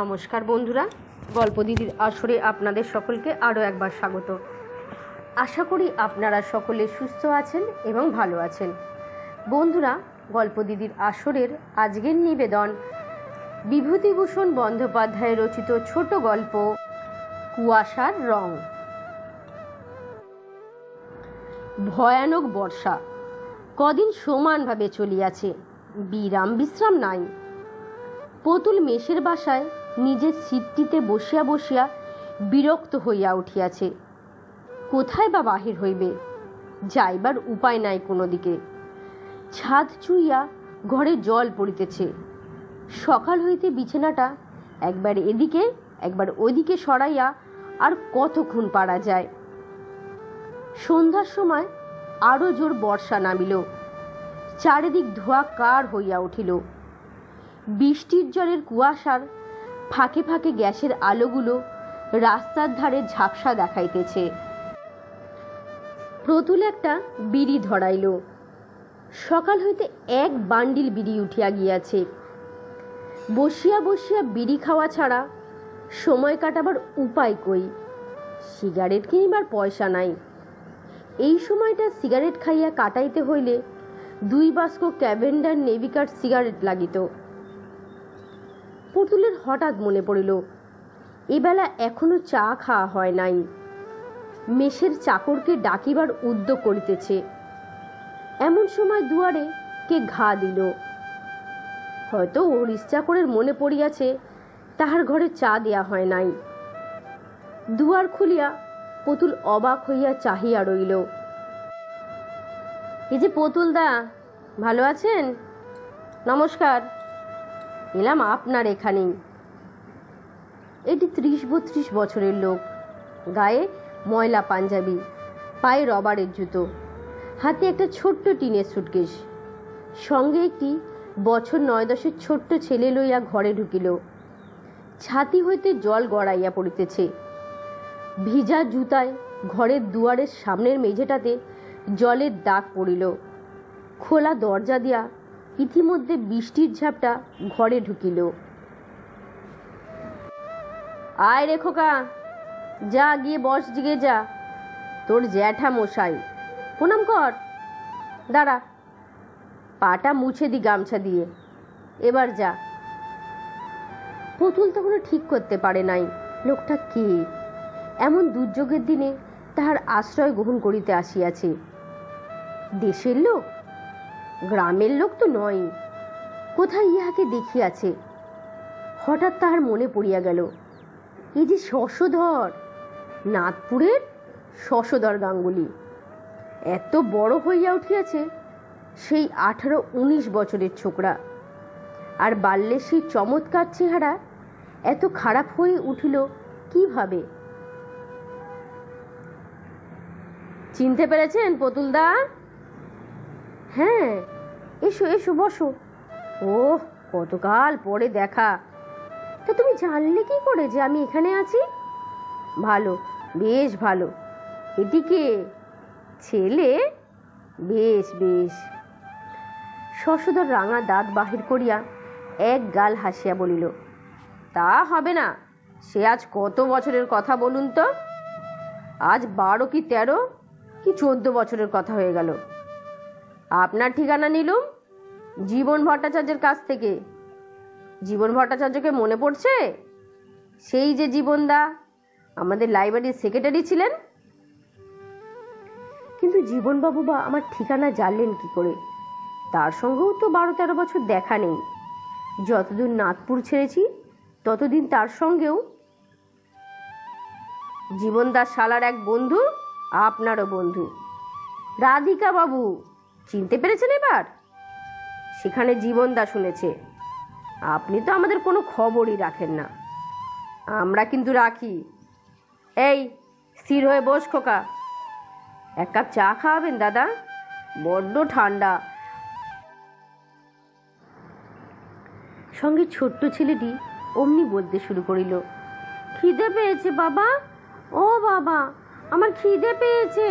নমস্কার বন্ধুরা, গল্প দিদির আসরে আপনাদের সকলকে আরও একবার স্বাগত। আশা করি আপনারা সকলে সুস্থ আছেন এবং ভালো আছেন। বন্ধুরা, গল্প দিদির আসরের আজকের নিবেদন বিভূতিভূষণ বন্দ্যোপাধ্যায় রচিত ছোট গল্প কুয়াশার রং। ভয়ানক বর্ষা কদিন সমানভাবে চলিয়াছে, বিরাম বিশ্রাম নাই। পুতুল মেষের বাসায় নিজের সিটটিতে বসিয়া বসিয়া বিরক্ত হইয়া উঠিয়াছে। কোথায় বা বাহির হইবে, যাইবার উপায় নাই কোনো দিকে। ছাদ চুইয়া ঘরে জল পড়িতেছে। সকাল হইতে বিছানাটা একবার এদিকে একবার ওদিকে সরাইয়া আর কতক্ষণ পারা যায়। সন্ধ্যার সময় আরও জোর বর্ষা নামিল। চারিদিক ধোঁয়াকার হইয়া উঠিল। বৃষ্টির জলের কুয়াশার ফাঁকে ফাঁকে গ্যাসের আলোগুলো রাস্তার ধারে ঝাপসা দেখাইতেছে। প্রতুল একটা বিড়ি ধরাইল। সকাল হইতে এক বান্ডিল বিড়ি উঠিয়া গিয়াছে। বসিয়া বসিয়া বিড়ি খাওয়া ছাড়া সময় কাটাবার উপায় কই? সিগারেট কিনিবার পয়সা নাই। এই সময়টা সিগারেট খাইয়া কাটাইতে হইলে 2 বাস্ক ক্যাভেন্ডার নেভিকার সিগারেট লাগিত। পুতুলের হঠাৎ মনে পড়িল, এবেলা এখনো চা খাওয়া হয় নাই। মেষের চাকরকে ডাকিবার উদ্যোগ করিতেছে। এমন সময় দুয়ারে কে ঘা দিল। হয়তো ওর চাকরের মনে পড়িয়াছে তাহার ঘরে চা দেয়া হয় নাই। দুয়ার খুলিয়া পুতুল অবাক হইয়া চাহিয়া রইল। এই যে পুতুল দা, ভালো আছেন? নমস্কার, এলাম আপনার এখানেই। এটি 30-32 বছরের লোক। গায়ে ময়লা পাঞ্জাবি, পায়ে রবারের জুতো, হাতে একটা ছোট্ট টিনের সুটকেস। সঙ্গে একটি বছর 9-10 ছোট্ট ছেলে লইয়া ঘরে ঢুকিল। ছাতি হইতে জল গড়াইয়া পড়িতেছে। ভিজা জুতায় ঘরের দুয়ারের সামনের মেঝেটাতে জলের দাগ পড়িল। খোলা দরজা দিয়া ইতিমধ্যে বৃষ্টির ঝাপটা ঘরে ঢুকিল। আয় রে খোকা, যা গিয়ে বস দিকে যা। তোর জ্যাঠা মশাই, প্রণাম কর। দাঁড়া, পাটা মুছে দি গামছা দিয়ে। এবার যা। পুতুল তখনও ঠিক করতে পারে নাই লোকটা কে, এমন দুর্যোগের দিনে তাহার আশ্রয় গ্রহণ করিতে আসিয়াছে। দেশের লোক, গ্রামের লোক তো নয়। কোথায় ইহাকে দেখিয়াছে। হঠাৎ তাহার মনে পড়িয়া গেল, এই যে শশধর, নাগপুরের শশধর গাঙ্গুলি, এত বড় হইয়া উঠিয়াছে, সেই 18-19 বছরের ছোকরা। আর বাল্যের সেই চমৎকার চেহারা এত খারাপ হয়ে উঠিল কিভাবে? চিনতে পেরেছেন পুতুলদা? হ্যাঁ, এসো এসো, বসো। ও, কতকাল পরে দেখা। তা তুমি জানলে কি করে যে আমি এখানে আছি? ভালো, বেশ ভালো। এটি কে? ছেলে? বেশ বেশ। শশধর রাঙা দাঁত বাহির করিয়া এক গাল হাসিয়া বলিল, তা হবে না। সে আজ কত বছরের কথা বলুন তো? আজ 12 কি 13 কি 14 বছরের কথা হয়ে গেল। আপনার ঠিকানা নিলুম জীবন ভট্টাচার্যের কাছ থেকে। জীবন ভট্টাচার্যকে মনে পড়ছে? সেই যে জীবনদা আমাদের লাইব্রেরির সেক্রেটারি ছিলেন। কিন্তু জীবনবাবু বা আমার ঠিকানা জানলেন কি করে? তার সঙ্গেও তো 12-13 বছর দেখা নেই। যতদিন নাগপুর ছেড়েছি ততদিন তার সঙ্গেও। জীবনদার শালার এক বন্ধু, আপনারও বন্ধু, রাধিকা বাবু। চিনতে পেরেছেন এবার? সেখানে জীবনদা শুনেছে। আপনি তো আমাদের কোনো খবরই রাখেন না, আমরা কিন্তু রাখি। এই, স্থির হয়ে বস খোকা। 1 কাপ চা খাওয়াবেন দাদা? বড্ড ঠান্ডা। সঙ্গে ছোট্ট ছেলেটি অমনি বলতে শুরু করিল, খিদে পেয়েছে বাবা, ও বাবা, আমার খিদে পেয়েছে।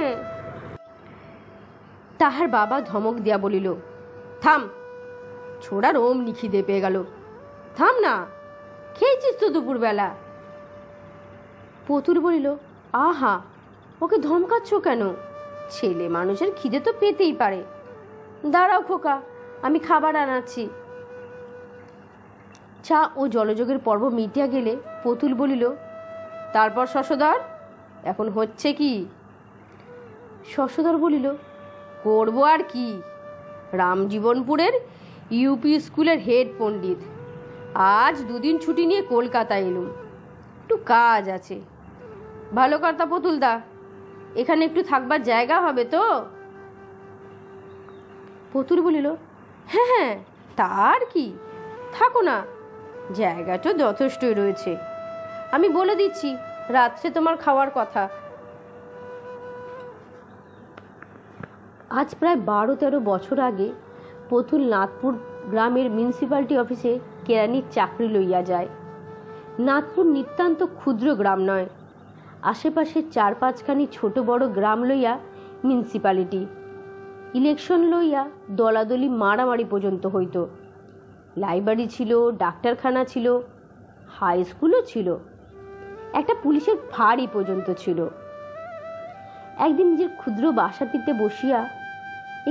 তাহার বাবা ধমক দিয়া বলিল, থাম। ছোড়ার অমনি খিদে পেয়ে গেল, থাম না। খেয়েছিস তো দুপুরবেলা? পুতুল বলিল, আহা, ওকে ধমকাচ্ছ কেন? ছেলে মানুষের খিদে তো পেতেই পারে। দাঁড়াও খোকা, আমি খাবার আনাচ্ছি। চা ও জলযোগের পর্ব মিটিয়া গেলে পুতুল বলিল, তারপর শশধর, এখন হচ্ছে কি? শশধর বলিল, করব আর কি, রামজীবনপুরের ইউপি স্কুলের হেড পণ্ডিত। আজ দুদিন ছুটি নিয়ে কলকাতায় এলুম, একটু কাজ আছে। ভালো কথা পুতুলদা, এখানে একটু থাকবার জায়গা হবে তো? পুতুল বলিল, হ্যাঁ হ্যাঁ, তার কি, থাকো না, জায়গাটা যথেষ্টই রয়েছে। আমি বলে দিচ্ছি রাত্রে তোমার খাওয়ার কথা। আজ প্রায় 12-13 বছর আগে পুতুল নাথপুর গ্রামের মিউনিসিপ্যালিটি অফিসে কেরানির চাকরি লইয়া যায়। নাথপুর নিতান্ত ক্ষুদ্র গ্রাম নয়, আশেপাশে 4-5খানি ছোট বড় গ্রাম লইয়া মিউনিসিপ্যালিটি। ইলেকশন লইয়া দলাদলি মারামারি পর্যন্ত হইত। লাইব্রেরি ছিল, ডাক্তারখানা ছিল, হাই স্কুলও ছিল, একটা পুলিশের ফাঁড়ি পর্যন্ত ছিল। একদিন নিজের ক্ষুদ্র বাসাটিতে বসিয়া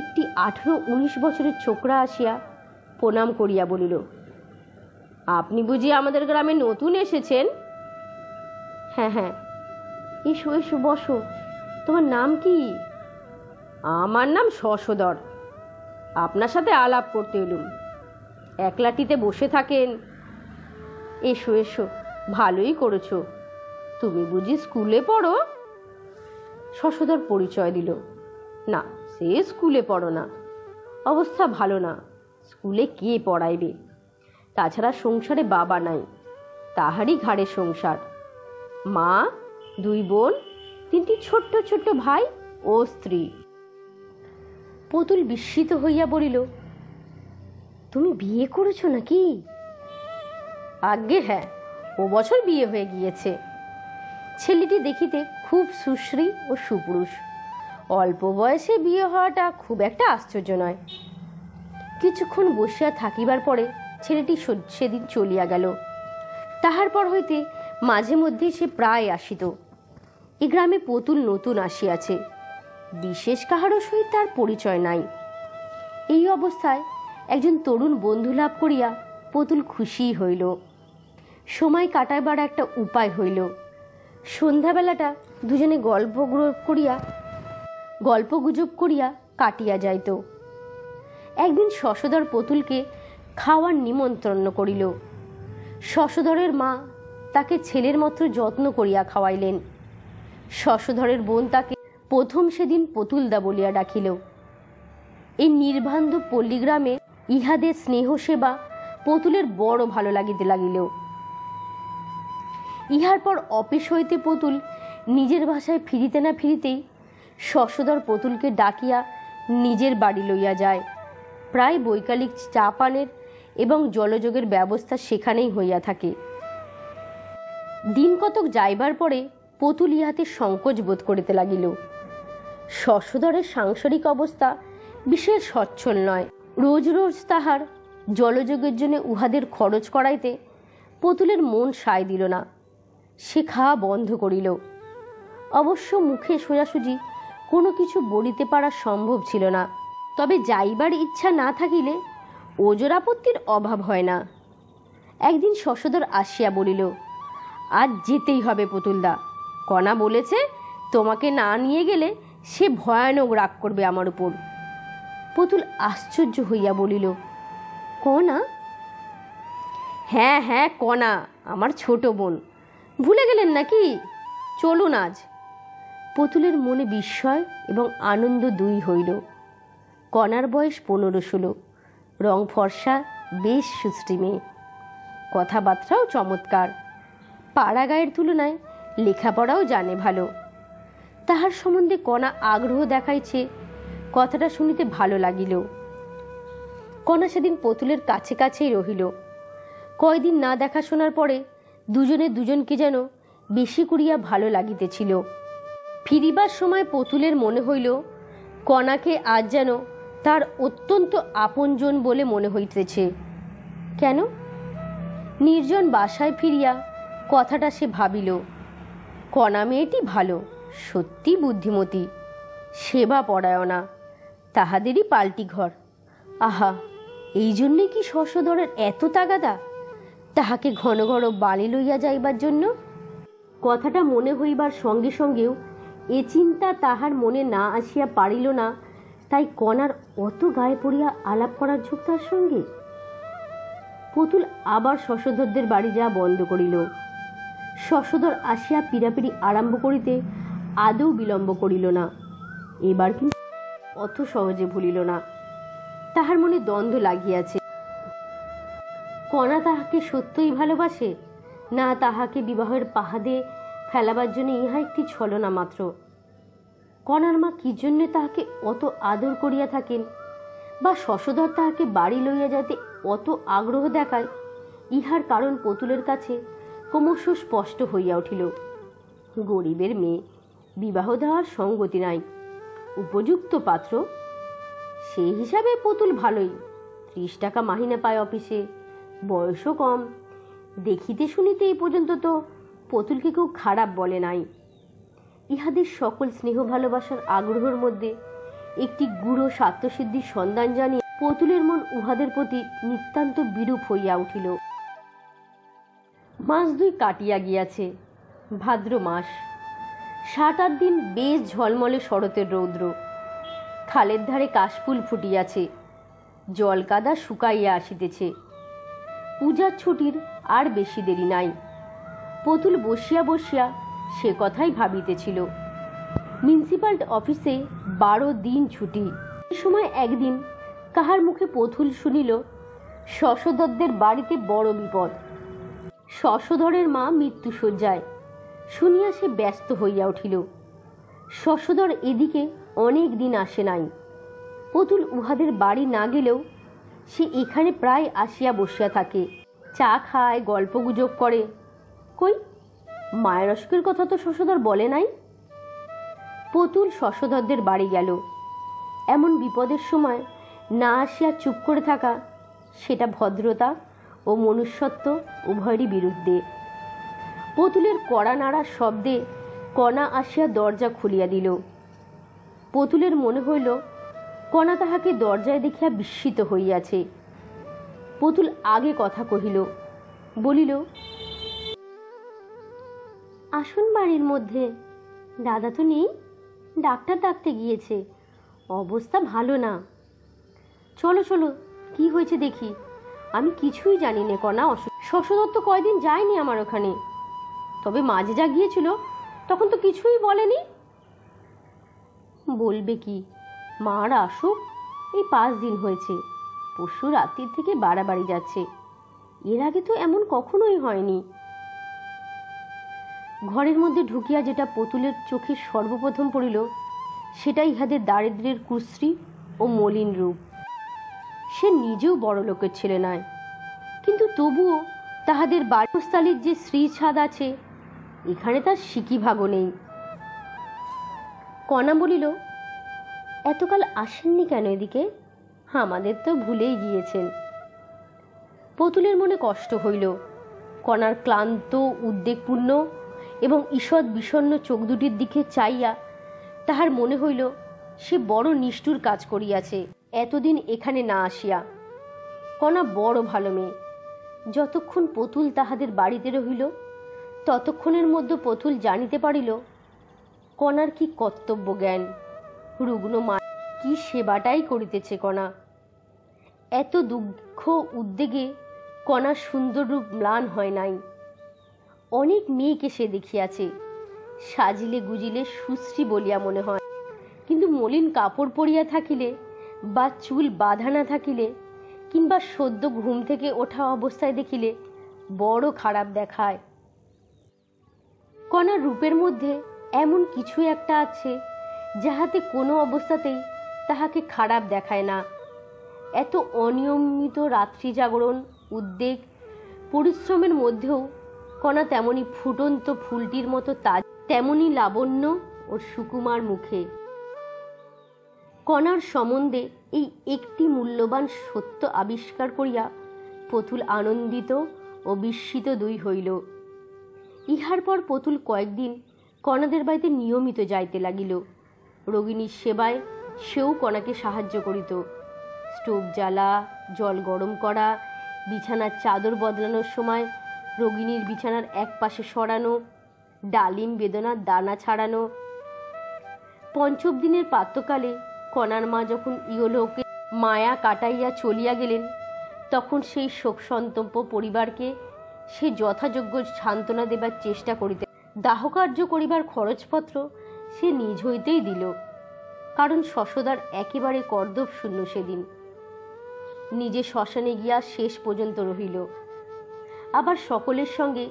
একটি 18-19 বছরের ছোকরা আসিয়া প্রণাম করিয়া বলিল, আপনি বুঝি আমাদের গ্রামে নতুন এসেছেন? হ্যাঁ হ্যাঁ। এসো এসো, বসো। তোমার নাম কি? আমার নাম শশধর। আপনার সাথে আলাপ করতে এলুম। একলাটিতে বসে থাকেন। এসো এসো, ভালোই করেছো। তুমি বুঝি স্কুলে পড়ো? শশধর পরিচয় দিল, না, সে স্কুলে পড়ো না, অবস্থা ভালো না, স্কুলে কে পড়াইবে? তাছাড়া সংসারে বাবা নাই, তাহারই ঘাড়ে সংসার। মা, 2 বোন, 3টি ছোট্ট ছোট্ট ভাই ও স্ত্রী। পুতুল বিস্মিত হইয়া বলিল, তুমি বিয়ে করেছো নাকি? আজ্ঞে হ্যাঁ, ও বছর বিয়ে হয়ে গিয়েছে। ছেলেটি দেখিতে খুব সুশ্রী ও সুপুরুষ। অল্প বয়সে বিয়ে হওয়াটা খুব একটা আশ্চর্য নয়। কিছুক্ষণ বসিয়া থাকিবার পরে ছেলেটি সেদিন চলিয়া গেল। তাহার পর হইতে মাঝে মধ্যে সে প্রায় আসিত। এ গ্রামে পুতুল নতুন আসিয়াছে, বিশেষ কাহারও সহিত তার পরিচয় নাই। এই অবস্থায় একজন তরুণ বন্ধু লাভ করিয়া পুতুল খুশি হইল। সময় কাটাইবার একটা উপায় হইল। সন্ধ্যাবেলাটা দুজনে গল্পগুজব করিয়া কাটিয়া যাইত। একদিন শশধর পুতুলকে খাওয়ার নিমন্ত্রণ করিল। শশধরের মা তাকে ছেলের মতো যত্ন করিয়া খাওয়াইলেন। শশধরের বোন তাকে প্রথম সেদিন পুতুলদা বলিয়া ডাকিল। এই নির্বান্ধ পল্লীগ্রামে ইহাদের স্নেহ সেবা পুতুলের বড় ভালো লাগিতে লাগিল। ইহার পর অফিস হইতে পুতুল নিজের বাসায় ফিরিতে না ফিরিতেই শশধর পুতুলকে ডাকিয়া নিজের বাড়ি লইয়া যায়। প্রায় বৈকালিক চা পানের এবং জলযোগের ব্যবস্থা সেখানেই হইয়া থাকে। দিন কতক যাইবার পরে পুতুল ইহাতে সংকোচ বোধ করিতে লাগিল। শশধরের সাংসারিক অবস্থা বিশেষ সচ্ছল নয়। রোজ রোজ তাহার জলযোগের জন্য উহাদের খরচ করাইতে পুতুলের মন সায় দিল না। সে খাওয়া বন্ধ করিল। অবশ্য মুখে সোজাসুজি কোনো কিছু বলিতে পারা সম্ভব ছিল না। তবে যাইবার ইচ্ছা না থাকিলে ওজর আপত্তির অভাব হয় না। একদিন শশধর আসিয়া বলিল, আজ যেতেই হবে পুতুলদা। কণা বলেছে তোমাকে না নিয়ে গেলে সে ভয়ানক রাগ করবে আমার উপর। পুতুল আশ্চর্য হইয়া বলিল, কণা? হ্যাঁ হ্যাঁ, কণা, আমার ছোট বোন। ভুলে গেলেন নাকি? চলুন আজ। পুতুলের মনে বিস্ময় এবং আনন্দ দুই হইল। কণার বয়স 15-16, রং ফর্সা, বেশ সুশ্রী মেয়ে, কথাবার্তাও চমৎকার, পাড়া গায়ের তুলনায় লেখাপড়াও জানে ভালো। তাহার সম্বন্ধে কণা আগ্রহ দেখাইছে, কথাটা শুনিতে ভালো লাগিল। কণা সেদিন পুতুলের কাছে কাছেই রহিল। কয়দিন না দেখাশোনার পরে দুজনে দুজনকে যেন বেশি করিয়া ভালো লাগিতেছিল। ফিরিবার সময় পুতুলের মনে হইল কণাকে আজ যেন তার অত্যন্ত আপনজন বলে মনে হইতেছে। কেন? নির্জন বাসায় ফিরিয়া কথাটা সে ভাবিল। কণা মেয়েটি ভালো, সত্যি বুদ্ধিমতী, সেবা পরায়ণা, তাহাদেরই পাল্টি ঘর। আহা, এই জন্যে কি শশধরের এত তাগাদা তাহাকে ঘন ঘন বালি লইয়া যাইবার জন্য? কথাটা মনে হইবার সঙ্গে সঙ্গেও এ চিন্তা তাহার মনে না আসিয়া পারিল না, তাই কণার অত গায়ে পড়িয়া আলাপ করার ঝোঁক তার সঙ্গে। পুতুল আবার শশধরদের বাড়ি যাওয়া বন্ধ করিল। শশধর আসিয়া পীড়াপিড়ি আরম্ভ করিতে আদৌ বিলম্ব করিল না। এবার কিন্তু অত সহজে ভুলিল না। তাহার মনে দ্বন্দ্ব লাগিয়াছে, কণা তাহাকে সত্যই ভালোবাসে, না তাহাকে বিবাহের পাহাদে ফেলাবার জন্য ইহা একটি ছলনা মাত্র। কণার মা কি জন্যে তাহাকে অত আদর করিয়া থাকেন, বা শশধর তাহাকে বাড়ি লইয়া যাইতে অত আগ্রহ দেখায়, ইহার কারণ পুতুলের কাছে ক্রমশ স্পষ্ট হইয়া উঠিল। গরিবের মেয়ে, বিবাহ দেওয়ার সঙ্গতি নাই, উপযুক্ত পাত্র। সেই হিসাবে পুতুল ভালোই, 30 টাকা মাহিনা পায় অফিসে, বয়সও কম। দেখিতে শুনিতে এই পর্যন্ত তো পুতুলকে কেউ খারাপ বলে নাই। ইহাদের সকল স্নেহ ভালোবাসার আগ্রহের মধ্যে একটি গূঢ় স্বার্থসিদ্ধির সন্ধান জানিয়ে পুতুলের মন উহাদের প্রতি নিতান্ত বিরূপ হইয়া উঠিল। মাস 2 কাটিয়া গিয়াছে। ভাদ্র মাস, 7-8 দিন বেশ ঝলমলে শরতের রৌদ্র। খালের ধারে কাশফুল ফুটিয়াছে, জল কাদা শুকাইয়া আসিতেছে। পূজার ছুটির আর বেশি দেরি নাই। পুতুল বসিয়া বসিয়া সে কথাই ভাবিতেছিল। মিউনিসিপাল অফিসে 12 দিন ছুটি। এই সময় একদিন কাহার মুখে পুতুল শুনিল শশধরদের বাড়িতে বড় বিপদ। শশধরের মা মৃত্যুশয্যায়। শুনিয়া সে ব্যস্ত হইয়া উঠিল। শশধর এদিকে অনেক দিন আসে নাই। পুতুল উহাদের বাড়ি না গেলেও সে এখানে প্রায় আসিয়া বসিয়া থাকে, চা খায়, গল্প গুজব করে। কই, মায়ের অসুখের কথা তো শশধর বলে নাই। পুতুল শশধরদের বাড়ি গেল। এমন বিপদের সময় না আসিয়া চুপ করে থাকা, সেটা ভদ্রতা ও মনুষ্যত্ব উভয়েরই বিরুদ্ধে। পুতুলের কড়া নাড়ার শব্দে কণা আসিয়া দরজা খুলিয়া দিল। পুতুলের মনে হইল কণা তাহাকে দরজায় দেখিয়া বিস্মিত হইয়াছে। পুতুল আগে কথা কহিল, বলিল, আসুন বাড়ির মধ্যে। দাদা তো নেই, ডাক্তার ডাকতে গিয়েছে, অবস্থা ভালো না। চলো চলো, কি হয়েছে দেখি। আমি কিছুই জানি না কণা। শশধর তো কয়দিন যায়নি আমার ওখানে, তবে মাঝে যা গিয়েছিল তখন তো কিছুই বলেনি। বলবে কি, মার আসুক এই 5 দিন হয়েছে, পরশু রাত্রির থেকে বাড়াবাড়ি যাচ্ছে। এর আগে তো এমন কখনোই হয়নি। ঘরের মধ্যে ঢুকিয়া যেটা পুতুলের চোখে সর্বপ্রথম পড়িল, সেটা ইহাদের দারিদ্র্যের কুশ্রী ও মলিন রূপ। সে নিজেও বড় লোকের ছেলে নয়, কিন্তু তবুও তাহাদের বাড়িস্থালির যে শ্রী ছাদ আছে, এখানে তার সিকি ভাগও নেই। কণা বলিল, এতকাল আসেননি কেন এদিকে? আমাদের তো ভুলেই গিয়েছেন। পুতুলের মনে কষ্ট হইল। কণার ক্লান্ত, উদ্বেগপূর্ণ এবং ঈষৎ বিষণ্ণ চোখ দুটির দিকে চাইয়া তাহার মনে হইল সে বড় নিষ্ঠুর কাজ করিয়াছে এতদিন এখানে না আসিয়া। কণা বড় ভালো মেয়ে। যতক্ষণ পুতুল তাহাদের বাড়িতে রহিল, ততক্ষণের মধ্যে পুতুল জানিতে পারিল কণার কি কর্তব্য জ্ঞান। রুগ্ন মা কি সেবাটাই করিতেছে কণা। এত দুঃখ উদ্বেগে কণার সুন্দর রূপ ম্লান হয় নাই। অনেক মেয়েকে সে দেখিয়াছে, সাজিলে গুজিলে সুশ্রী বলিয়া মনে হয়, কিন্তু মলিন কাপড় পরিয়া থাকিলে বা চুল বাঁধা না থাকিলে কিংবা সদ্য ঘুম থেকে ওঠা অবস্থায় দেখিলে বড় খারাপ দেখায়। কণার রূপের মধ্যে এমন কিছু একটা আছে যাহাতে কোনো অবস্থাতেই তাহাকে খারাপ দেখায় না। এত অনিয়মিত রাত্রি জাগরণ, উদ্বেগ, পরিশ্রমের মধ্যেও কণা তেমনি ফুটন্ত ফুলটির মতো তাজ, তেমনি লাবণ্য ও সুকুমার মুখে। কণার সম্বন্ধে এই একটি মূল্যবান সত্য আবিষ্কার করিয়া পুতুল আনন্দিত ও বিস্মিত দুই হইল। ইহার পর পুতুল কয়েকদিন কণাদের বাড়িতে নিয়মিত যাইতে লাগিল। রোগিণীর সেবায় সেও কণাকে সাহায্য করিত। স্টোভ জ্বালা, জল গরম করা, বিছানার চাদর বদলানোর সময় রোগিণীর বিছানার এক পাশে সরানো, ডালিম বেদনার দানা ছাড়ানো। পঞ্চম দিনের প্রাতঃকালে কণার মা যখন ইহলোকে মায়া কাটাইয়া চলিয়া গেলেন, তখন সেই শোকসন্তপ্ত পরিবারকে সে যথাযোগ্য সান্ত্বনা দেবার চেষ্টা করিতে, দাহকার্য করিবার খরচপত্র সে নিজ হইতেই দিল। কারণ শশধর একেবারে কর্দব শূন্য সেদিন। নিজে শ্মশানে গিয়া শেষ পর্যন্ত রহিল। আবার সকলের সঙ্গে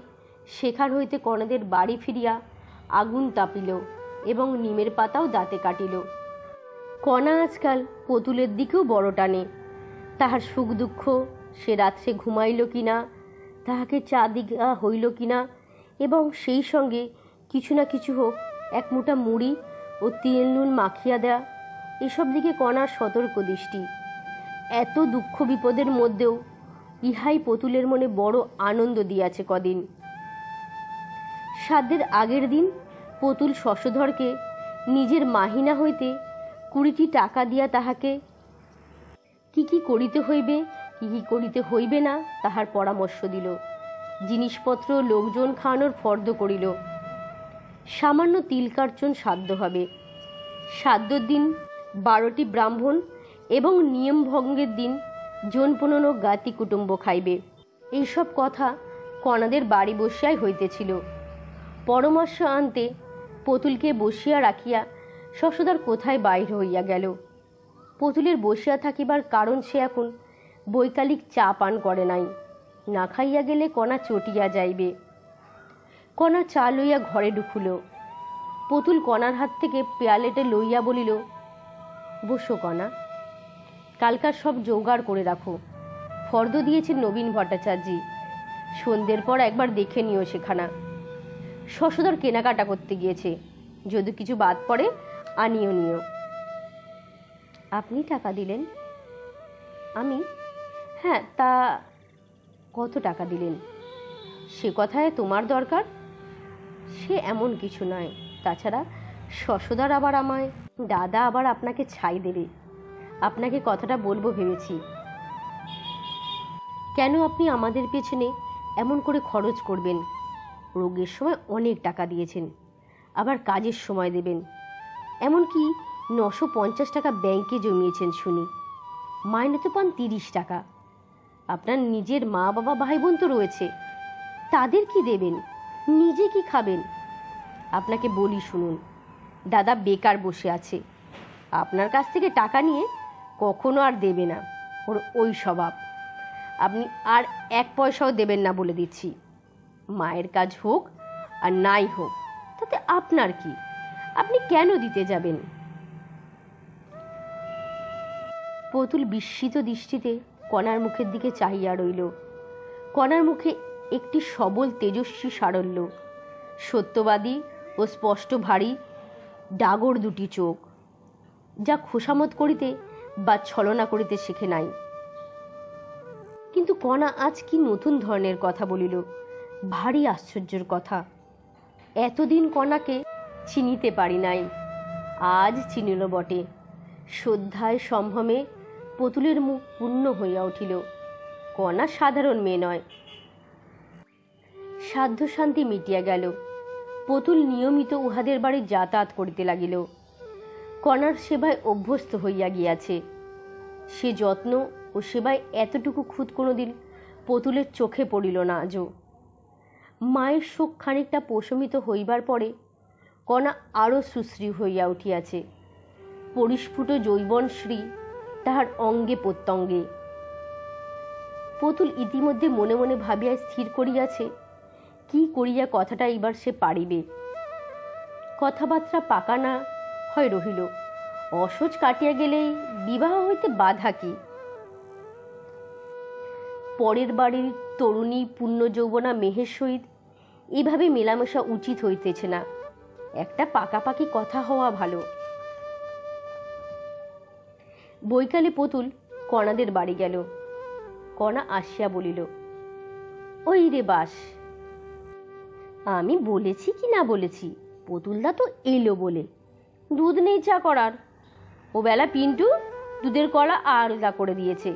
সেখান হইতে কণাদের বাড়ি ফিরিয়া আগুন তাপিল এবং নিমের পাতাও দাঁতে কাটিল। কণা আজকাল পুতুলের দিকেও বড় টানে। তাহার সুখ দুঃখ, সে রাত্রে ঘুমাইল কিনা, তাহাকে চা দিয়া হইল কিনা, এবং সেই সঙ্গে কিছু না কিছু হোক এক মুঠা মুড়ি ও তেল নুন মাখিয়া দেয়া, এসব দিকে কণার সতর্ক দৃষ্টি। এত দুঃখ বিপদের মধ্যেও ইহাই পুতুলের মনে বড় আনন্দ দিয়াছে কদিন। শ্রাদ্ধের আগের দিন পুতুল শশধরকে নিজের মাহিনা হইতে 20টি টাকা দিয়া তাহাকে কি কি করিতে হইবে, কি কি করিতে হইবে না তাহার পরামর্শ দিল। জিনিসপত্র লোকজন খাওয়ানোর ফর্দ করিল। সামান্য তিল কার্চন সাধ্য হবে। শ্রাদ্ধর দিন 12টি ব্রাহ্মণ এবং নিয়ম ভঙ্গের দিন জন 15 জ্ঞাতি কুটুম্ব খাইবে। এইসব কথা কণাদের বাড়ি বসিয়াই হইতেছিল। পরামর্শ আনতে পুতুলকে বসিয়া রাখিয়া শশধর কোথায় বাহির হইয়া গেল। পুতুলের বসিয়া থাকিবার কারণ সে এখন বৈকালিক চা পান করে নাই। না খাইয়া গেলে কণা চটিয়া যাইবে। কণা চা লইয়া ঘরে ঢুকুল। পুতুল কণার হাত থেকে পেয়ালেটে লইয়া বলিল, বসো কণা, কালকার সব জোগাড় করে রাখো। ফর্দ দিয়েছেন নবীন ভট্টাচার্যি। সন্ধ্যের পর একবার দেখে নিও সেখানা। শশধর কেনাকাটা করতে গিয়েছে, যদি কিছু বাদ পড়ে আনিও নিও। আপনি টাকা দিলেন? আমি? হ্যাঁ, তা কত টাকা দিলেন? সে কথায় তোমার দরকার? সে এমন কিছু নয়। তাছাড়া শশধর আবার আমায়, দাদা আবার আপনাকে ছাই দেবে। আপনাকে কথাটা বলবো ভেবেছি। কেন আপনি আমাদের পেছনে এমন করে খরচ করবেন? রোগের সময় অনেক টাকা দিয়েছেন, আবার কাজের সময় দেবেন। এমনকি 950 টাকা ব্যাংকে জমিয়েছেন শুনি। মাইনে তো পান 30 টাকা। আপনার নিজের মা বাবা ভাই বোন তো রয়েছে, তাদের কি দেবেন? নিজে কি খাবেন? আপনাকে বলি শুনুন, দাদা বেকার বসে আছে। আপনার কাছ থেকে টাকা নিয়ে কখনো আর দেবে না। ওর ওই স্বভাব। আপনি আর 1 পয়সাও দেবেন না বলে দিচ্ছি। মায়ের কাজ হোক আর নাই হোক, তাতে আপনার কি? আপনি কেন দিতে যাবেন? পুতুল বিস্মিত দৃষ্টিতে কণার মুখের দিকে চাহিয়া রইল। কণার মুখে একটি সবল তেজস্বী সারল্য, সত্যবাদী ও স্পষ্ট ভারী ডাগর দুটি চোখ, যা খোসামত করিতে বা ছলনা করিতে শেখে নাই। কিন্তু কণা আজ কি নতুন ধরনের কথা বলিল, ভারী আশ্চর্যের কথা। এতদিন কণাকে চিনিতে পারি নাই, আজ চিনিল বটে। শ্রদ্ধায় সম্ভ্রমে পুতুলের মুখ পূর্ণ হইয়া উঠিল। কণা সাধারণ মেয়ে নয়। সাধ্য শান্তি মিটিয়া গেল। পুতুল নিয়মিত উহাদের বাড়ি যাতায়াত করিতে লাগিল। কণার সেবায় অভ্যস্ত হইয়া গিয়াছে। সে যত্ন ও সেবায় এতটুকু খুঁত কোনোদিন পুতুলের চোখে পড়িল না আজও। মায়ের শোক খানিকটা প্রশমিত হইবার পরে কণা আরও সুশ্রী হইয়া উঠিয়াছে। পরিস্ফুট যৌবনশ্রী তাহার অঙ্গে প্রত্যঙ্গে। পুতুল ইতিমধ্যে মনে মনে ভাবিয়া স্থির করিয়াছে কি করিয়া কথাটা এবার সে পারিবে। কথাবার্তা পাকা না হয় রহিল, অসহজ কাটিয়া গেলেই বিবাহ হইতে বাধা কি? পরের বাড়ির তরুণী পূর্ণ যৌবনা মেহের সহিত এভাবে মেলামেশা উচিত হইতেছে না। একটা পাকাপাকি কথা হওয়া ভালো। বৈকালে পুতুল কণাদের বাড়ি গেল। কণা আসিয়া বলিল, ওই রে বাস, আমি বলেছি কি না বলেছি, পুতুলদা তো এলো বলে। দুধ নেই চা করার, ও বেলা পিন্টু দুধের কলা আলাদা করে দিয়েছে,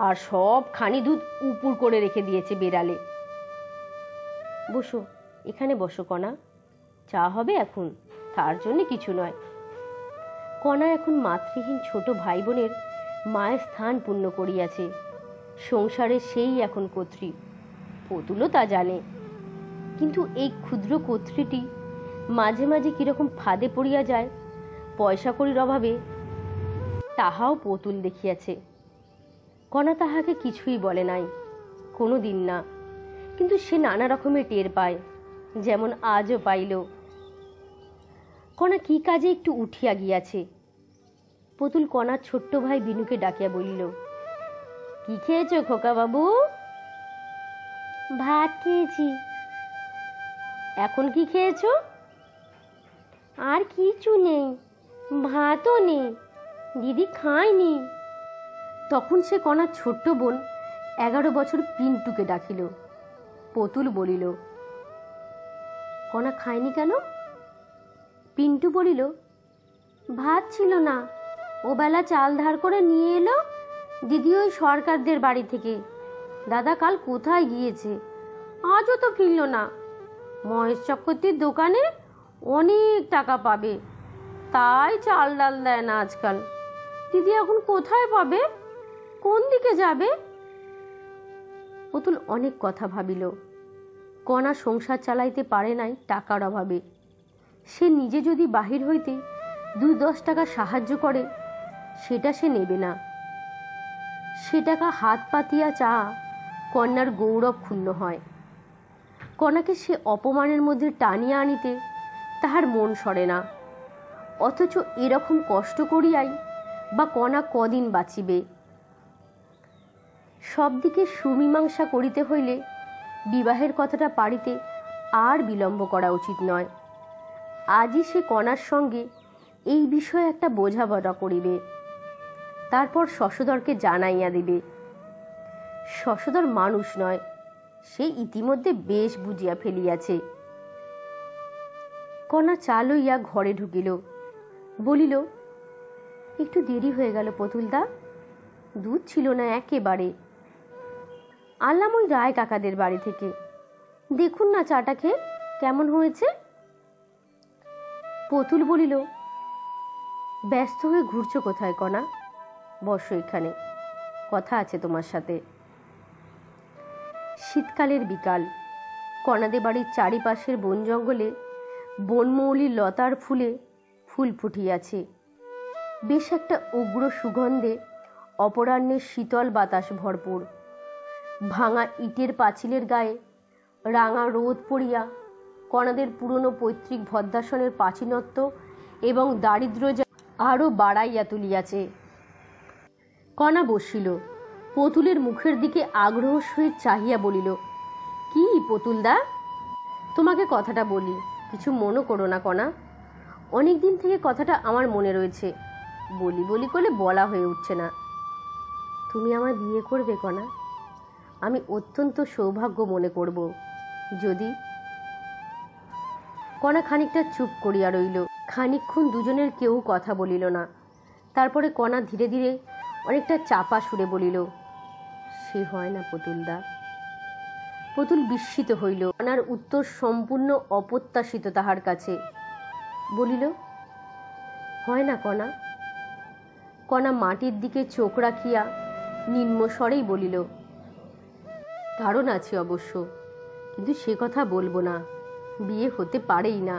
আর সব খানি দুধ উপুর করে রেখে দিয়েছে বেড়ালে। বসো, এখানে বসো কণা, চা হবে এখন, তার জন্য কিছু নয়। কণা এখন মাতৃহীন ছোট ভাই বোনের মায়ের স্থান পূর্ণ করিয়াছে, সংসারে সেই এখন কর্ত্রী। পুতুলও তা জানে, কিন্তু এই ক্ষুদ্র কর্ত্রীটি মাঝে মাঝে কিরকম ফাঁদে পড়িয়া যায় পয়সা কড়ির অভাবে, তাহাও পুতুল দেখিয়াছে। কণা তাহাকে কিছুই বলে নাই, কোনো দিন না, কিন্তু সে নানা রকমের টের পায়, যেমন আজও পাইল। কণা কি কাজে একটু উঠিয়া গিয়াছে। পুতুল কণার ছোট্ট ভাই বিনুকে ডাকিয়া বলিল, কি খেয়েছ খোকা বাবু? ভাত খেয়েছি। এখন কি খেয়েছ? আর কিছু নেই, ভাতও নেই, দিদি খায়নি। তখন সে কণার ছোট্ট বোন 11 বছর পিন্টুকে ডাকিল। পুতুল বলিল, কণা খায়নি কেন? পিন্টু বলিল, ভাত ছিল না, ও বেলা চাল ধার করে নিয়ে এলো দিদি ওই সরকারদের বাড়ি থেকে। দাদা কাল কোথায় গিয়েছে, আজও তো ফিরল না। মহেশ চক্রবর্তীর দোকানে অনেক টাকা পাবে, তাই চাল ডাল দেয় না আজকাল। দিদি এখন কোথায় পাবে, কোন দিকে যাবে? পুতুল অনেক কথা ভাবিল। কণা সংসার চালাইতে পারে নাই টাকার অভাবে। সে নিজে যদি বাহির হইতে 2-10 টাকা সাহায্য করে, সেটা সে নেবে না। সে টাকা হাত পাতিয়া চা কন্যার গৌরব ক্ষুণ্ণ হয়। কণাকে সে অপমানের মধ্যে টানিয়া আনিতে তাহার মন সরে না। অথচ এরকম কষ্ট করিয়াই বা কণা কদিন বাঁচিবে? সব দিকে সুমীমাংসা করিতে হইলে বিবাহের কথাটা পাড়িতে আর বিলম্ব করা উচিত নয়। আজই সে কণার সঙ্গে এই বিষয়ে একটা বোঝাপড়া করিবে, তারপর শশধরকে জানাইয়া দিবে। শশধর মানুষ নয়, সে ইতিমধ্যে বেশ বুঝিয়া ফেলিয়াছে। কণা চা লইয়া ঘরে ঢুকিল, বলিল, একটু দেরি হয়ে গেল পুতুলদা, দুধ ছিল না একেবারে। আনলাম ওই রায় কাকাদের বাড়ি থেকে, দেখুন না চাটা খেয়ে কেমন হয়েছে। পুতুল বলিল, ব্যস্ত হয়ে ঘুরছো কোথায় কণা? বসো এখানে, কথা আছে তোমার সাথে। শীতকালের বিকাল, কণাদের বাড়ির চারিপাশের বন জঙ্গলে বনমৌলির লতার ফুলে ফুল ফুটিয়াছে। বেশ একটা উগ্র সুগন্ধে অপরাহ্নের শীতল বাতাস ভরপুর। ভাঙা ইটের পাঁচিলের গায়ে রাঙা রোদ পড়িয়া কণাদের পুরনো পৈতৃক ভদ্রাসনের প্রাচীনত্ব এবং দারিদ্র্য আরও বাড়াইয়া তুলিয়াছে। কণা বসিল, পুতুলের মুখের দিকে আগ্রহ সহিত চাহিয়া বলিল, কি পুতুলদা? তোমাকে কথাটা বলি, কিছু মনে করো না কণা। অনেক দিন থেকে কথাটা আমার মনে রয়েছে, বলি বলি করে বলা হয়ে উঠছে না। তুমি আমার বিয়ে করবে কণা? আমি অত্যন্ত সৌভাগ্য মনে করব যদি। কণা খানিকটা চুপ করিয়া রইল। খানিকক্ষণ দুজনের কেউ কথা বলিল না। তারপরে কণা ধীরে ধীরে অনেকটা চাপা সুরে বলিল, সে হয় না পুতুলদা। পুতুল বিস্মিত হইল। কণার উত্তর সম্পূর্ণ অপ্রত্যাশিত তাহার কাছে। বলিল, হয় না কণা। কণা মাটির দিকে চোখ রাখিয়া নিম্ন স্বরেই বলিল, কারণ আছে অবশ্য, কিন্তু সে কথা বলবো না, বিয়ে হতে পারেই না।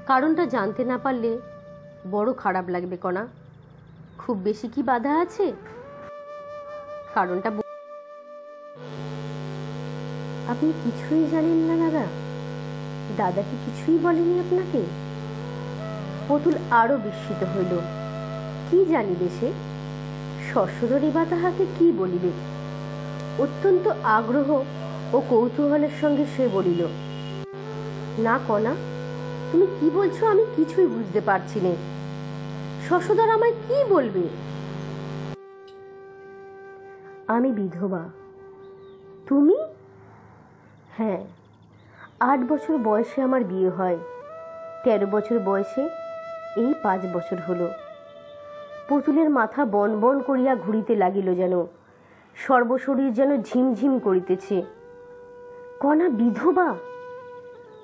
কারণটা জানতে না পারলে বড় খারাপ লাগবে কণা। খুব বেশি কি বাধা আছে? কারণটা আপনি কিছুই জানেন না দাদা? দাদা কি কিছুই বলেনি আপনাকে? পুতুল আরো বিস্মিত হইল। কি জানিবে সে? শশধরই বা তাহাকে কি বলিবে? অত্যন্ত আগ্রহ ও কৌতূহলের সঙ্গে সে বলিল, না কণা, তুমি কি বলছো আমি কিছুই বুঝতে পারছি না। শশধর আমায় কি বলবে? আমি বিধবা, তুমি? হ্যাঁ, 8 বছর বয়সে আমার বিয়ে হয়। 13 বছর বয়সে এই 5 বছর হলো। পুতুলের মাথা বন বন করিয়া ঘুরিতে লাগিল, যেন সর্বশরীর যেন ঝিমঝিম করিতেছে। কণা বিধবা?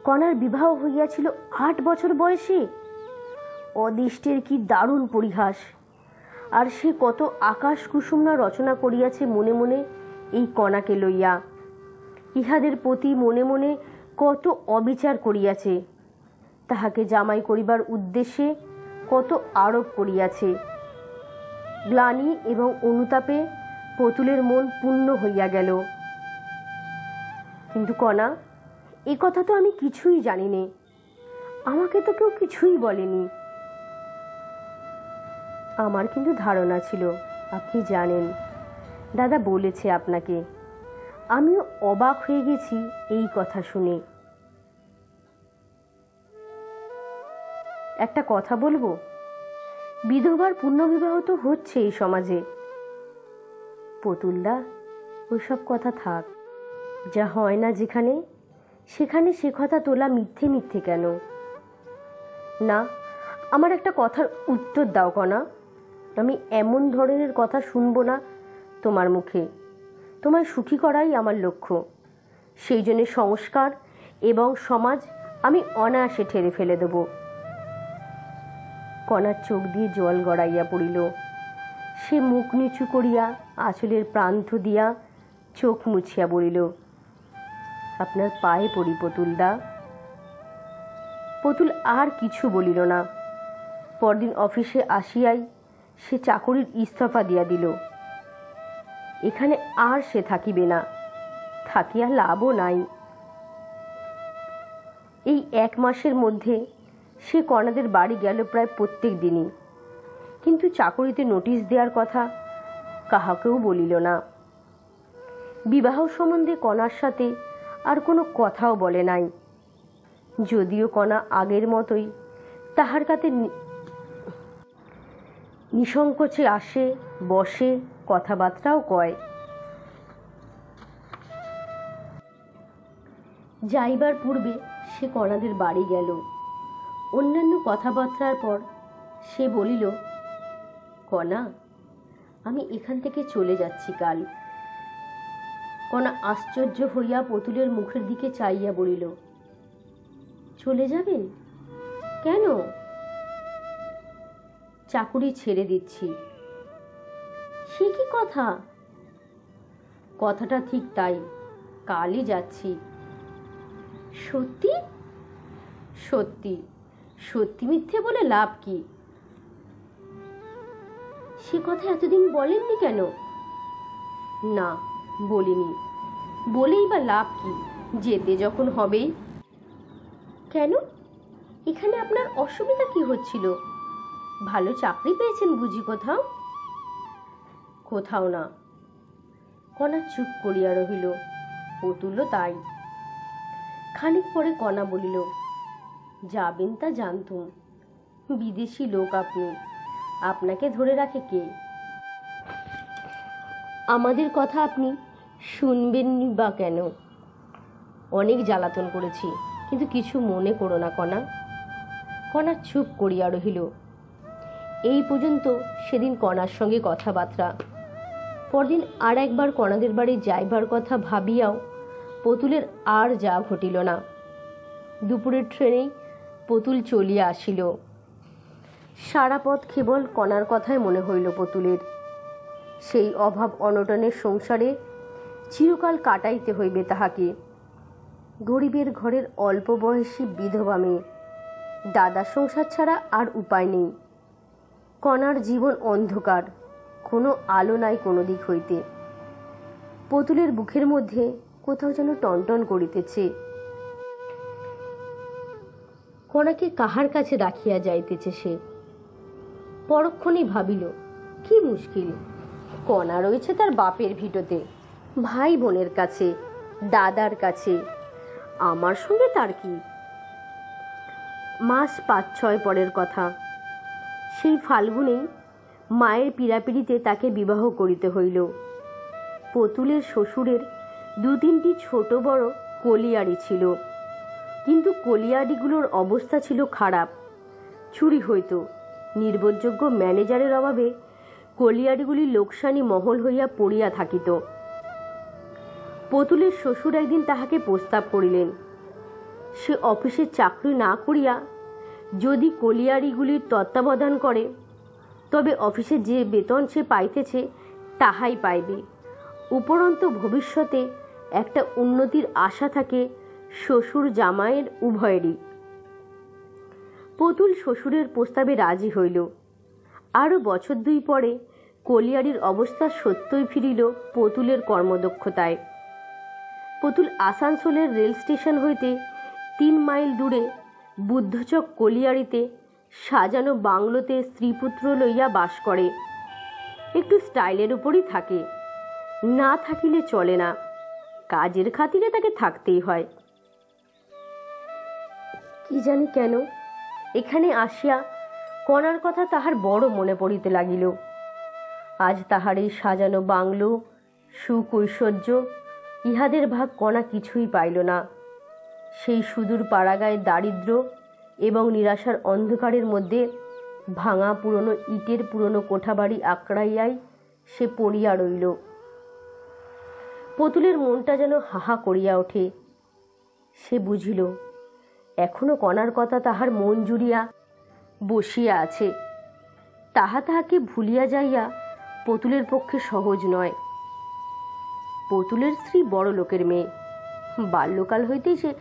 কণার বিবাহ হইয়াছিল 8 বছর বয়সে? অদিষ্টের কি দারুণ পরিহাস! আর সে কত আকাশ কুসুমনা রচনা করিয়াছে মনে মনে এই কণাকে লইয়া। ইহাদের প্রতি মনে মনে কত অবিচার করিয়াছে, তাহাকে জামাই করিবার উদ্দেশ্যে কত আরোপ করিয়াছে। গ্লানি এবং অনুতাপে পুতুলের মন পূর্ণ হইয়া গেল। কিন্তু কণা, এ কথা তো আমি কিছুই জানি নে, আমাকে তো কেউ কিছুই বলেনি। আমার কিন্তু ধারণা ছিল, আপনি জানেন, দাদা বলেছে আপনাকে। আমিও অবাক হয়ে গেছি এই কথা শুনে। একটা কথা বলবো, বিধবার পুনর্বিবাহ তো হচ্ছে এই সমাজে। পুতুলদা, ওইসব কথা থাক। যা হয় না যেখানে, সেখানে সে কথা তোলা মিথ্যে মিথ্যে কেন? না, আমার একটা কথার উত্তর দাও কণা। আমি এমন ধরনের কথা শুনবো না তোমার মুখে। তোমায় সুখী করাই আমার লক্ষ্য। সেই জন্য সংস্কার এবং সমাজ আমি অনায়াসে ঠেলে ফেলে দেব। কণার চোখ দিয়ে জল গড়াইয়া পড়িল। সে মুখ নিচু করিয়া আঁচলের প্রান্ত দিয়া চোখ মুছিয়া বলিল, আপনার পায়ে পড়ি পুতুলদা। পুতুল আর কিছু বলিল না। পরদিন অফিসে আসিয়াই সে চাকরির ইস্তফা দিয়া দিল। এখানে আর সে থাকিবে না, থাকিয়া লাভও নাই। এই 1 মাসের মধ্যে সে কণাদের বাড়ি গেল প্রায় প্রত্যেক দিনই, কিন্তু চাকরিতে নোটিশ দেওয়ার কথা কাহাকেও বলিল না। বিবাহ সম্বন্ধে কণার সাথে আর কোনো কথাও বলে নাই, যদিও কণা আগের মতোই তাহার কাছে নিসংকোচে আসে, বসে, কথাবার্তাও কয়। যাইবার পূর্বে সে কণাদের বাড়ি গেল। অন্যান্য কথাবার্তার পর সে বলিল, কণা, আমি এখান থেকে চলে যাচ্ছি কাল। কণা আশ্চর্য হইয়া পুতুলের মুখের দিকে চাইয়া বলিল, চলে যাবেন? কেন? চাকুরি ছেড়ে দিচ্ছি। সে কি কথা? কথাটা ঠিক তাই, কালই যাচ্ছি। সত্যি? সত্যি। সত্যি মিথ্যে বলে লাভ কি? সে কথা এতদিন বলেননি কেন? না, বলিনি। বলেই বা লাভ কি, যেতে যখন হবেই। কেন? এখানে আপনার অসুবিধা কি হচ্ছিল? ভালো চাকরি পেয়েছেন বুঝি কোথাও? কোথাও না। কণা চুপ করিয়া রহিল। পুতুলও তাই। খানিক পরে কণা বলিল, যাবেন তা জানতুম। বিদেশি লোক আপনি, আপনাকে ধরে রাখে কে? আমাদের কথা আপনি শুনবেননি বা কেন? অনেক জ্বালাতন করেছি, কিন্তু কিছু মনে করো না কণা। কণা চুপ করিয়া রহিল। এই পর্যন্ত সেদিন কণার সঙ্গে কথাবার্তা। পরদিন আর একবার কণাদের বাড়ি যাইবার কথা ভাবিয়াও পুতুলের আর যা ঘটিল না। দুপুরের ট্রেনেই পুতুল চলিয়া আসিল। সারা পথ কেবল কণার কথাই মনে হইল পুতুলের। সেই অভাব অনটনের সংসারে চিরকাল কাটাইতে হইবে তাহাকে। গরিবের ঘরের অল্প বয়সী বিধবা মেয়ে, দাদার সংসার ছাড়া আর উপায় নেই। কণার জীবন অন্ধকার, কোনো আলো নাই কোনো দিক হইতে। পুতুলের বুকের মধ্যে কোথাও যেন টনটন করিতেছে। কণাকে কাহার কাছে রাখিয়া যাইতেছে সে। পরক্ষণেই ভাবিল, কি মুশকিল, কণা রয়েছে তার বাপের ভিটোতে, ভাই বোনের কাছে, দাদার কাছে, আমার সঙ্গে তার কি? মাস 5-6 পরের কথা। সেই ফাল্গুনেই মায়ের পীড়াপিড়িতে তাকে বিবাহ করিতে হইল। পুতুলের শ্বশুরের 2-3টি ছোট বড় কলিয়ারি ছিল, কিন্তু কলিয়ারিগুলোর অবস্থা ছিল খারাপ। চুরি হইতো। নির্ভরযোগ্য ম্যানেজারের অভাবে কলিয়ারিগুলি লোকসানি মহল হইয়া পড়িয়া থাকিত। পতুলের শ্বশুর একদিন তাহাকে প্রস্তাব করিলেন, সে অফিসে চাকরি না করিয়া যদি কলিয়ারিগুলির তত্ত্বাবধান করে তবে অফিসে যে বেতন সে পাইতেছে তাহাই পাইবে। উপরন্তু ভবিষ্যতে একটা উন্নতির আশা থাকে শ্বশুর জামাইয়ের উভয়েরই। পতুল শ্বশুরের প্রস্তাবে রাজি হইল। আরও বছর 2 পরে কলিয়ারির অবস্থা সত্যই ফিরিল পতুলের কর্মদক্ষতায়। পতুল আসানসোলের রেল স্টেশন হইতে 3 মাইল দূরে বুদ্ধচক কলিয়ারিতে সাজানো বাংলোতে স্ত্রীপুত্র লইয়া বাস করে। একটু স্টাইলের উপরই থাকে, না থাকিলে চলে না, কাজের খাতিরে তাকে থাকতেই হয়। কি জানি কেন এখানে আসিয়া কণার কথা তাহার বড় মনে পড়িতে লাগিল। আজ তাহার এই সাজানো বাংলো, সুখ ঐশ্বর্য, ইহাদের ভাগ কণা কিছুই পাইল না। সেই সুদূর পাড়াগাঁয়ের দারিদ্র এবং নিরাশার অন্ধকারের মধ্যে ভাঙা পুরনো ইটের পুরনো কোঠাবাড়ি আঁকড়াইয়াই সে পড়িয়া রইল। পতুলের মনটা যেন হাহা করিয়া ওঠে। সে বুঝিল এখনো কণার কথা তাহার মন জুড়িয়া বসিয়া আছে। তাহাকে ভুলিয়া যাইয়া পতুলের পক্ষে সহজ নয়। পতুলের স্ত্রী বড় লোকের মেয়ে, বাল্যকাল হইতেই সে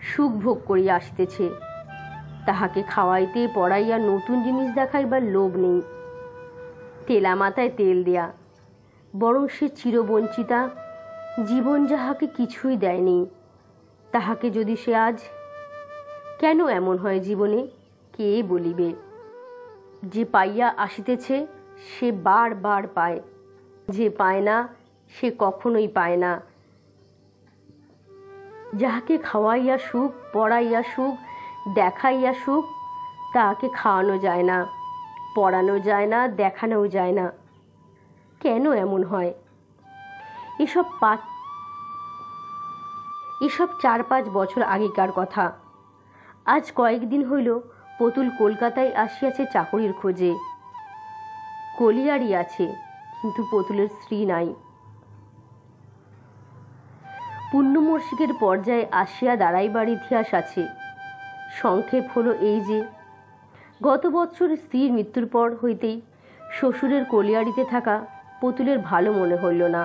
সুখ ভোগ করিয়া আসিতেছে। তাহাকে খাওয়াইতে পড়াইয়া নতুন জিনিস দেখাইবার লোভ নেই, তেলা মাথায় তেল দেয়া, বরং সে চিরবঞ্চিতা, জীবন যাহাকে কিছুই দেয়নি। তাহাকে যদি সে আজ, কেন এমন হয় জীবনে কে বলিবে? যে পাইয়া আসিতেছে সে বার বার পায়, যে পায় না সে কখনোই পায় না। যাহাকে খাওয়াইয়া সুখ, পড়াইয়া সুখ, দেখাইয়া সুখ, তাহাকে খাওয়ানো যায় না, পড়ানো যায় না, দেখানোও যায় না। কেন এমন হয়? এসব 4-5 বছর আগেকার কথা। আজ কয়েকদিন হইল পতুল কলকাতায় আসিয়াছে চাকরির খোঁজে। কলিয়ারি আছে, কিন্তু পতুলের স্ত্রী নাই। পুণ্যমর্ষিকের পর্যায়ে আসিয়া দাঁড়াইবার ইতিহাস আছে। সংক্ষেপ হলো এই যে, গত বৎসর স্ত্রীর মৃত্যুর পর হইতেই শ্বশুরের কলিয়ারিতে থাকা পতুলের ভালো মনে হইল না,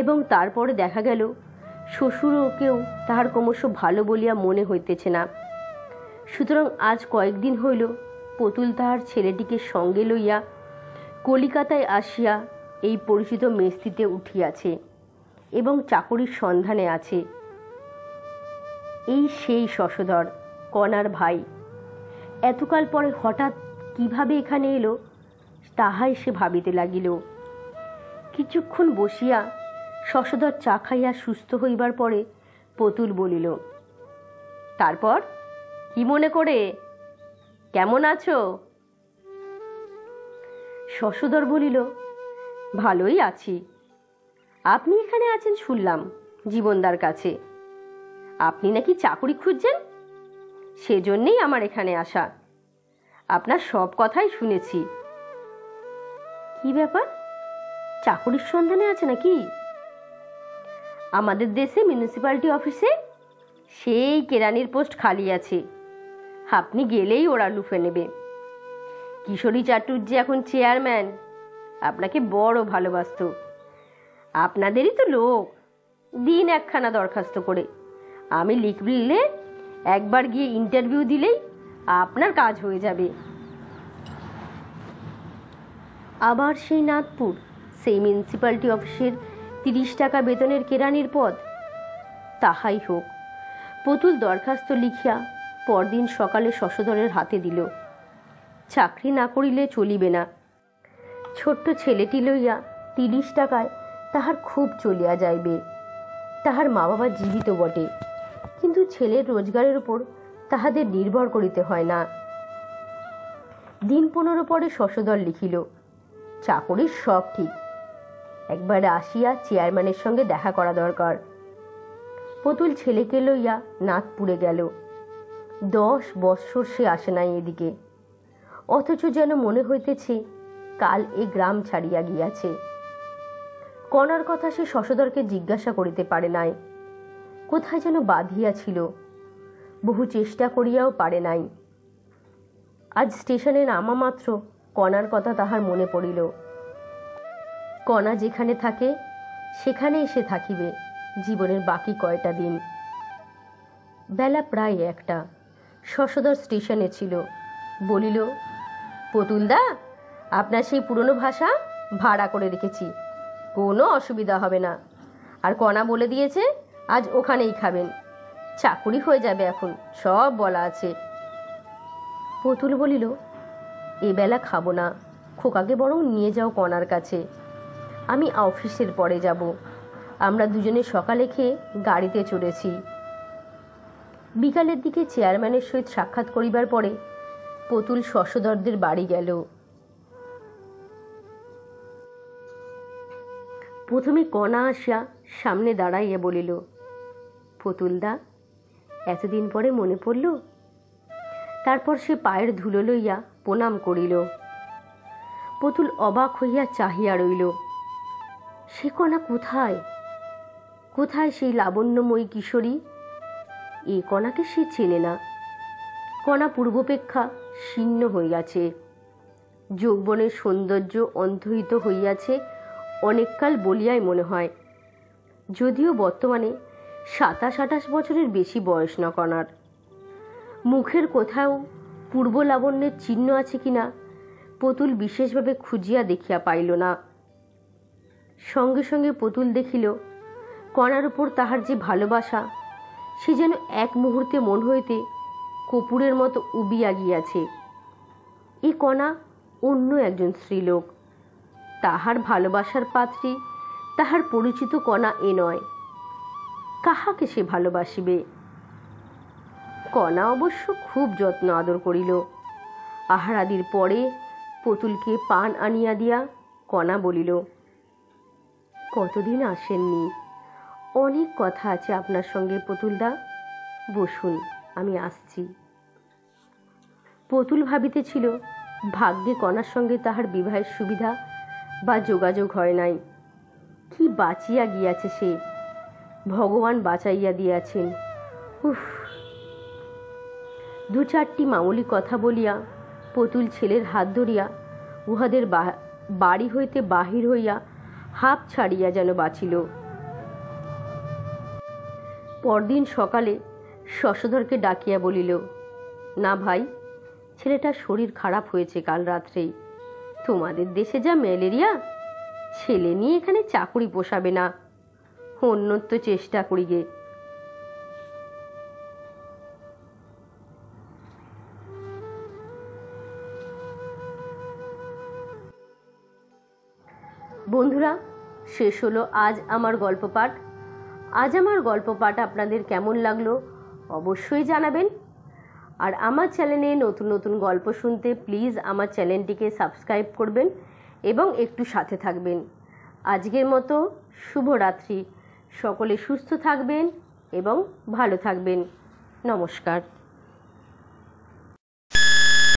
এবং তারপরে দেখা গেল শ্বশুরকেও তাহার ক্রমশ ভালো বলিয়া মনে হইতেছে না। সুতরাং আজ কয়েকদিন হইল পতুল তাহার ছেলেটিকে সঙ্গে লইয়া কলিকাতায় আসিয়া এই পরিচিত মেস্তিতে উঠিয়াছে এবং চাকরির সন্ধানে আছে। এই সেই শশধর, কণার ভাই। এতকাল পরে হঠাৎ কিভাবে এখানে এলো তাহাই সে ভাবিতে লাগিল। কিছুক্ষণ বসিয়া শশধর চা খাইয়া সুস্থ হইবার পরে পতুল বলিল, তারপর কি মনে করে, কেমন আছো? শশধর বলিল, ভালোই আছি। আপনি এখানে আছেন শুনলাম জীবনদার কাছে। আপনি নাকি চাকরি খুঁজছেন, সেজন্যেই আমার এখানে আসা। আপনার সব কথাই শুনেছি। কি ব্যাপার, চাকরির সন্ধানে আছে নাকি? আমাদের দেশে মিউনিসিপ্যালিটি অফিসে সেই কেরানির পোস্ট খালি আছে। আপনি গেলেই ওরা লুফে নেবে। কিশোরী চাটুর্যে এখন চেয়ারম্যান, আপনাকে বড় ভালোবাসত। আপনাদেরই তো লোক, দিন একখানা দরখাস্ত করে আমি লিখলে একবার গিয়ে ইন্টারভিউ দিলেই আপনার কাজ হয়ে যাবে। আবার সেই নাগপুর, সেই মিউনিসিপ্যালিটি অফিসের 30 টাকা বেতনের কেরানির পদ। তাহাই হোক। পতুল দরখাস্ত লিখিয়া পরদিন সকালে শশধরের হাতে দিল। চাকরি না করিলে চলিবে না। ছোট্ট ছেলেটি লইয়া 30 টাকায় তাহার খুব চলিয়া যাইবে। তাহার মা বাবা জীবিত বটে, কিন্তু ছেলের রোজগারের উপর তাহাদের নির্ভর করিতে হয় না। দিন 15 পরে শশধর লিখিল, চাকরির সব ঠিক, একবার আসিয়া চেয়ারম্যানের সঙ্গে দেখা করা দরকার। পুতুল ছেলেকে লইয়া নাগপুরে গেল। 10 বৎসর সে আসে নাই এদিকে, অথচ যেন মনে হইতেছে কাল এ গ্রাম ছাড়িয়া গিয়াছে। কণার কথা সে শশধরকে জিজ্ঞাসা করিতে পারে নাই, কোথায় যেন বাঁধিয়াছিল, বহু চেষ্টা করিয়াও পারে নাই। আজ স্টেশনে নামা মাত্র কণার কথা তাহার মনে পড়িল। কণা যেখানে থাকে সেখানেই সে থাকিবে জীবনের বাকি কয়টা দিন। বেলা প্রায় 1টা। শশধর স্টেশনে ছিল। বলিল, পুতুলদা, আপনার সেই পুরনো ভাষা ভাড়া করে রেখেছি, কোনো অসুবিধা হবে না। আর কণা বলে দিয়েছে আজ ওখানেই খাবেন, চাকুরি হয়ে যাবে এখন, সব বলা আছে। পুতুল বলিল, এবেলা খাবো না, খোকাকে বরং নিয়ে যাও কণার কাছে, আমি অফিসের পরে যাব। আমরা দুজনে সকালে খেয়ে গাড়িতে চড়েছি। বিকালের দিকে চেয়ারম্যানের সহিত সাক্ষাৎ করিবার পরে পুতুল শশধরদের বাড়ি গেল। প্রথমে কণা আসিয়া সামনে দাঁড়াইয়া বলিল, পুতুলদা, এতদিন পরে মনে পড়ল। তারপর সে পায়ের ধুলো লইয়া প্রণাম করিল। পুতুল অবাক হইয়া চাহিয়া রইল। সে কণা কোথায়? কোথায় সেই লাবণ্যময়ী কিশোরী? এ কণাকে সে চেনে না। কণা পূর্বাপেক্ষা শীর্ণ হইয়াছে, যৌবনের সৌন্দর্য অন্তহিত হইয়াছে অনেককাল বলিয়াই মনে হয়। যদিও বর্তমানে 27-28 বছরের বেশি বয়স না কণার। মুখের কোথাও পূর্ব লাবণ্যের চিহ্ন আছে কিনা পুতুল বিশেষভাবে খুঁজিয়া দেখিয়া পাইল না। সঙ্গে সঙ্গে পুতুল দেখিল কণার উপর তাহার যে ভালোবাসা, সে যেন এক মুহূর্তে মন হইতে কপুরের মতো উবিয়া গিয়াছে। এ কণা অন্য একজন স্ত্রীলোক, তাহার ভালোবাসার পাত্রী তাহার পরিচিত কণা এ নয়। কাহাকে সে ভালোবাসিবে? কণা অবশ্য খুব যত্ন আদর করিল। আহারাদির পরে পুতুলকে পান আনিয়া দিয়া কণা বলিল, কতদিন আসেননি, অনেক কথা আছে আপনার সঙ্গে পুতুলদা, বসুন, আমি আসছি। পুতুল ভাবিতেছিল ভাগ্যে কণার সঙ্গে তাহার বিবাহের সুবিধা বা যোগাযোগ হয় নাই। কি বাঁচিয়া গিয়াছে সে, ভগবান বাঁচাইয়া দিয়াছেন। উফ! 2-4টি মামুলি কথা বলিয়া পুতুল ছেলের হাত ধরিয়া উহাদের বাড়ি হইতে বাহির হইয়া হাঁপ ছাড়িয়া যেন বাঁচিল। পরদিন সকালে শশধরকে ডাকিয়া বলিল, না ভাই, ছেলেটার শরীর খারাপ হয়েছে কাল রাত্রেই। তোমাদের দেশে যা ম্যালেরিয়া, ছেলে নিয়ে এখানে চাকুরি পোষাবে না, অন্যত্র চেষ্টা করি গে। বন্ধুরা, শেষ হলো আজ আমার গল্প পাঠ। আজ আমার গল্প পাঠ আপনাদের কেমন লাগলো অবশ্যই জানাবেন। আর আমার চ্যানেলে নতুন নতুন গল্প শুনতে প্লিজ আমার চ্যানেলটিকে সাবস্ক্রাইব করবেন এবং একটু সাথে থাকবেন। আজকের মতো শুভরাত্রি। সকলে সুস্থ থাকবেন এবং ভালো থাকবেন। নমস্কার।